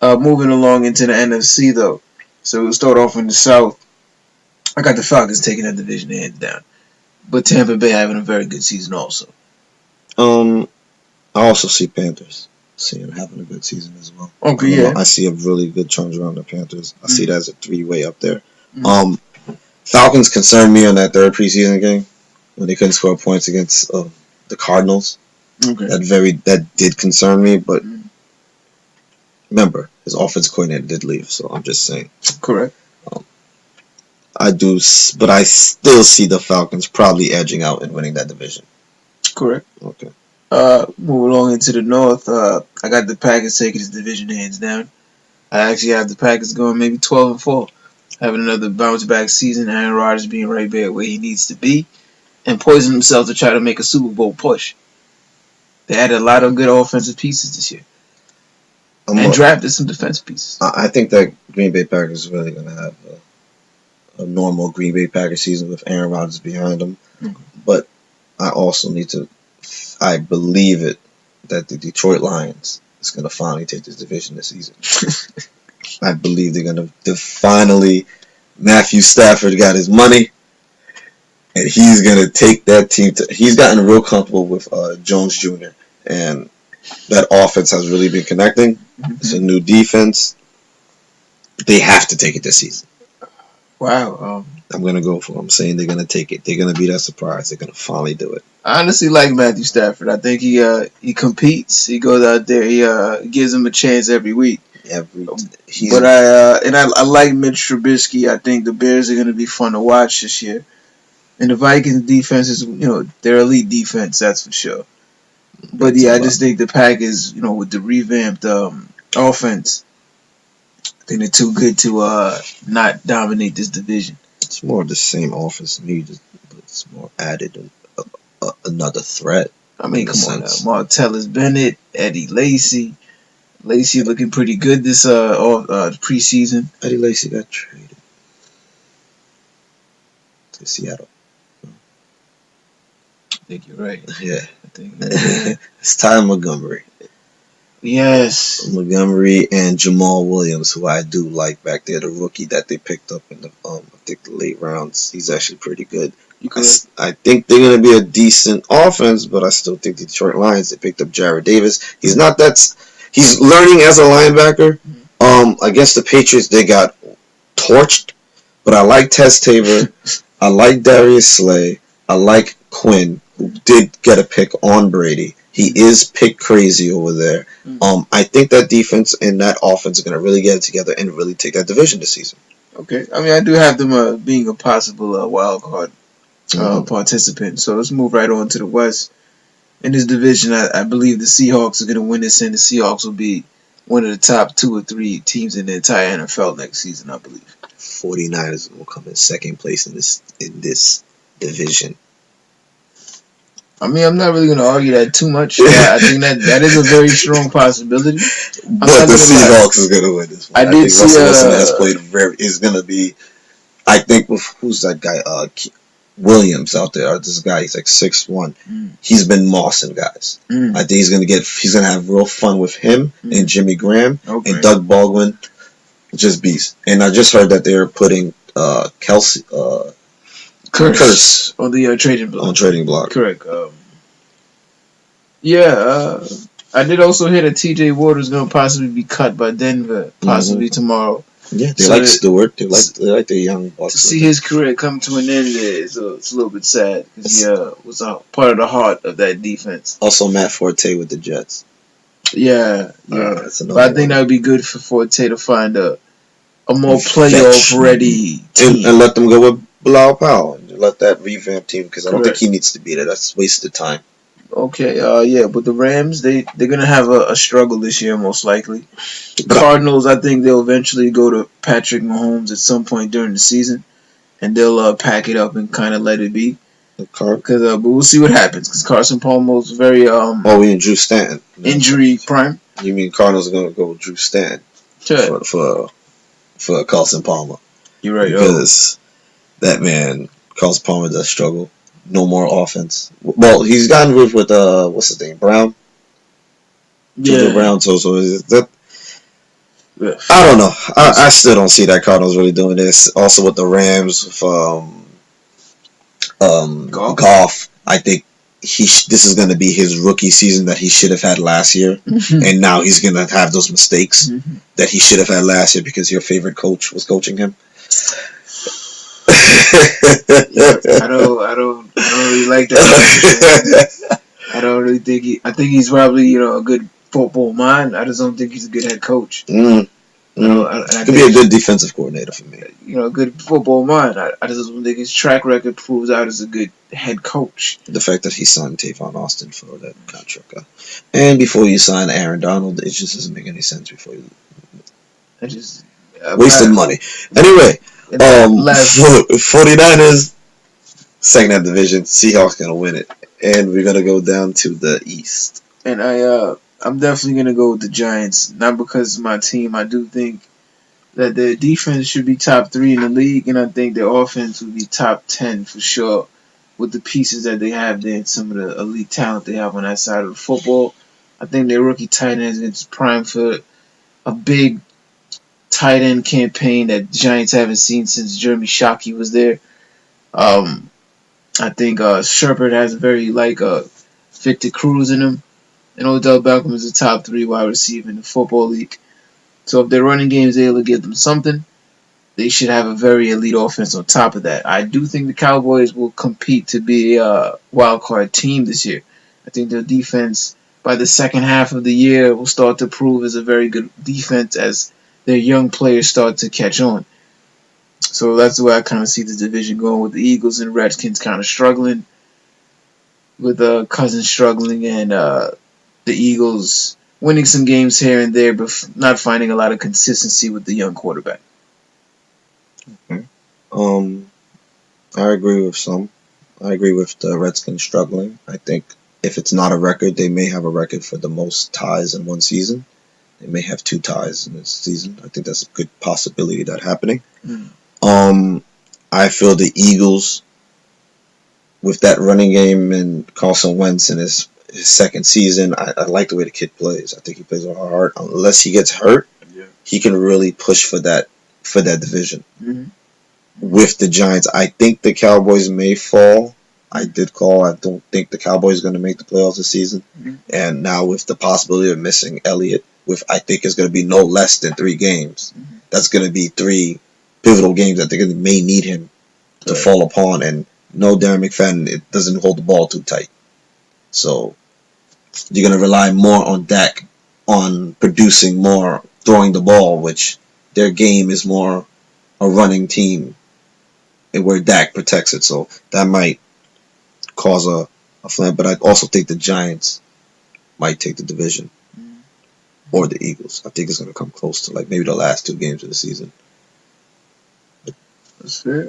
Moving along into the NFC though, so we'll start off in the South. I got the Falcons taking that division hands down, but Tampa Bay having a very good season also. I also see Panthers seeing having a good season as well. Okay, yeah. I see a really good turnaround on the Panthers. I see that as a 3-way up there. Falcons concerned me on that third preseason game when they couldn't score points against the Cardinals. Okay. That did concern me, but remember, his offensive coordinator did leave, so I'm just saying. Correct. I do, but I still see the Falcons probably edging out and winning that division. Correct. Okay. Moving along into the North, I got the Packers taking this division hands down. I actually have the Packers going maybe 12-4, having another bounce back season. Aaron Rodgers being right back where he needs to be, and poising himself to try to make a Super Bowl push. They had a lot of good offensive pieces this year, and drafted some defensive pieces. I think that Green Bay Packers is really going to have a normal Green Bay Packers season with Aaron Rodgers behind them. But I also I believe it that the Detroit Lions is going to finally take this division this season. I believe they're going to finally. Matthew Stafford got his money, and he's going to take that team he's gotten real comfortable with Jones Jr. and that offense has really been connecting. It's a new defense. They have to take it this season. Wow. I'm going to go for them, saying they're going to take it. They're going to be that surprise. They're going to finally do it. I honestly like Matthew Stafford. I think he competes. He goes out there. He gives him a chance every week. But I like Mitch Trubisky. I think the Bears are going to be fun to watch this year. And the Vikings defense is, they're elite defense, that's for sure. But I just think the Packers, with the revamped offense, I think they're too good to not dominate this division. It's more of the same offense to me, but it's more added another threat. I mean, come on now. Martellus Bennett, Eddie Lacy. Lacy looking pretty good this preseason. Eddie Lacy got traded to Seattle. I think you're right. Yeah. It's Ty Montgomery. Yes. Montgomery and Jamal Williams, who I do like back there, the rookie that they picked up in the I think the late rounds. He's actually pretty good. I think they're going to be a decent offense, but I still think the Detroit Lions, they picked up Jared Davis. He's learning as a linebacker. Against the Patriots, they got torched, but I like Tess Tabor. I like Darius Slay. I like Quinn, who did get a pick on Brady. He is pick crazy over there. I think that defense and that offense are going to really get it together and really take that division this season. Okay. I mean, I do have them being a possible wild card participant. So let's move right on to the West. In this division, I believe the Seahawks are going to win this, and the Seahawks will be one of the top 2 or 3 teams in the entire NFL next season, I believe. 49ers will come in second place in this division. I mean, I'm not really going to argue that too much. I think that is a very strong possibility. But the Seahawks is going to win this one. I did see Russell Wilson has played is going to be. I think who's that guy? Williams out there. This guy, he's like 6'1". He's been mossing guys. I think he's gonna have real fun with him and Jimmy Graham and Doug Baldwin. Just beast. And I just heard that they're putting Curse on the trading block. On trading block. Correct. I did also hear that T.J. Ward is going to possibly be cut by Denver, possibly tomorrow. Yeah, they like Stewart. They like the young Bucks. To see his career come to an end there, it's a little bit sad because he was a part of the heart of that defense. Also, Matt Forte with the Jets. Yeah. But I think that would be good for Forte to find a more playoff-ready team. And let them go with Bilal Powell. Let that revamp team, because I don't think he needs to be there. That's wasted time. Okay, but the Rams, they're going to have a struggle this year, most likely. The Cardinals, I think they'll eventually go to Patrick Mahomes at some point during the season, and they'll pack it up and kind of let it be. But we'll see what happens, because Carson Palmer's very... and Drew Stanton. Injury prime. You mean Cardinals are going to go with Drew Stanton for Carson Palmer. You're right. Because that man, Carson Palmer, does struggle. No more offense. Well, he's gotten with what's his name, Brown. Yeah, Brown. So is that I don't know. I still don't see that Cardinals really doing this. Also with the Rams, Goff. I think this is going to be his rookie season that he should have had last year, and now he's going to have those mistakes that he should have had last year because your favorite coach was coaching him. I don't really like that. I don't really think I think he's probably a good football mind. I just don't think he's a good head coach. I could be a good defensive coordinator for me. A good football mind. I just don't think his track record proves out as a good head coach. The fact that he signed Tavon Austin for that contract, and before you sign Aaron Donald, it just doesn't make any sense. Before you, wasted money. Anyway, 49ers, second half division. Seahawks gonna win it, and we're gonna go down to the East. And I'm definitely going to go with the Giants, not because it's my team. I do think that their defense should be top 3 in the league, and I think their offense would be top 10 for sure with the pieces that they have there and some of the elite talent they have on that side of the football. I think their rookie tight end is primed for a big tight end campaign that the Giants haven't seen since Jeremy Shockey was there. I think Shepard has a very fit to Cruz in him. And Odell Beckham is a top 3 wide receiver in the football league. So if their running game is able to give them something, they should have a very elite offense on top of that. I do think the Cowboys will compete to be a wild card team this year. I think their defense, by the second half of the year, will start to prove as a very good defense as their young players start to catch on. So that's the way I kind of see the division going, with the Eagles and Redskins kind of struggling, with Cousins struggling, and the Eagles winning some games here and there, but not finding a lot of consistency with the young quarterback. Okay. I agree with some. I agree with the Redskins struggling. I think if it's not a record, they may have a record for the most ties in one season. They may have 2 ties in this season. I think that's a good possibility of that happening. I feel the Eagles, with that running game and Carson Wentz in his second season, I like the way the kid plays. I think he plays with heart. Unless he gets hurt, he can really push for that division. With the Giants, I think the Cowboys may fall. I don't think the Cowboys are going to make the playoffs this season. And now with the possibility of missing Elliott, I think it's going to be no less than 3 games. That's going to be 3 pivotal games that they may need him to fall upon. And no, Darren McFadden, it doesn't hold the ball too tight. So you're going to rely more on Dak on producing more, throwing the ball, which their game is more a running team, and where Dak protects it. So that might cause a flamp. But I also think the Giants might take the division, or the Eagles. I think it's going to come close to maybe the last 2 games of the season. That's fair.